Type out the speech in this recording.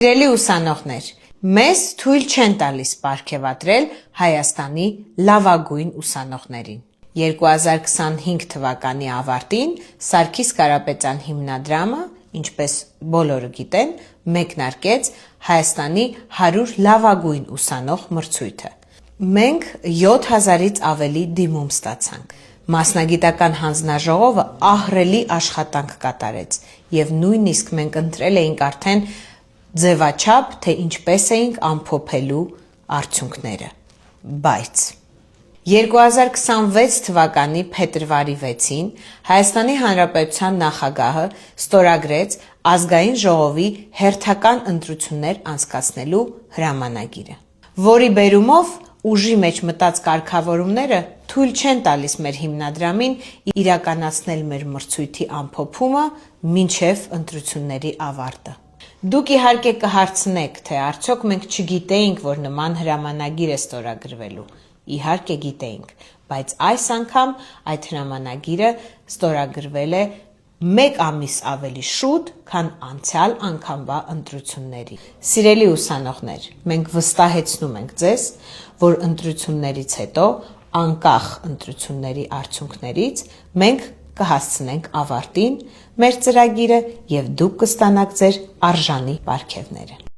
Սիրելի ուսանողներ, մեզ թույլ չեն տալիս պարգևատրել Հայաստանի լավագույն ուսանողներին։ 2025 թվականի ավարտին Սարգիս Կարապետյան հիմնադրամը, ինչպես բոլորը գիտեն, մեկնարկեց Հայաստանի 100 լավագույն ուսանող մրցույթը։ Մենք 7000-ից ավելի դիմում ստացանք։ Մասնագիտական հանձնաժողովը ահռելի աշխատանք կատարեց և նույնիսկ մենք ընտրել էինք արդեն ձևաչափ, թե ինչպես էինք ամփոփելու արդյունքները, բայց 2026 թվականի փետրվարի 6-ին Հայաստանի Հանրապետության նախագահը ստորագրեց ազգային ժողովի հերթական ընտրություններ անցկացնելու հրամանագիրը, որի բերումով ուժի մեջ մտած կարգավորումները թույլ չեն տալիս մեր հիմնադրամին իրականացնել մեր մրցույթի ամփոփումը մինչև ընտրությունների ավարտը։ Դուք իհարկե կհարցնեք, թե արդյոք մենք չգիտեինք, որ նման հրամանագիր է ստորագրվելու։ Իհարկե գիտեինք, բայց այս անգամ այդ հրամանագիրը ստորագրվել է 1 ամիս ավելի շուտ, քան անցյալ անգամվա ընտրությունների։ Սիրելի ուսանողներ, մենք վստահեցնում ենք ձեզ, որ ընտրություններից հետո, անկախ ընտրությունների արդյունքներից, մենք կհասցնենք ավարտին մեր ծրագիրը և դուք կստանաք ձեր արժանի պարգևները։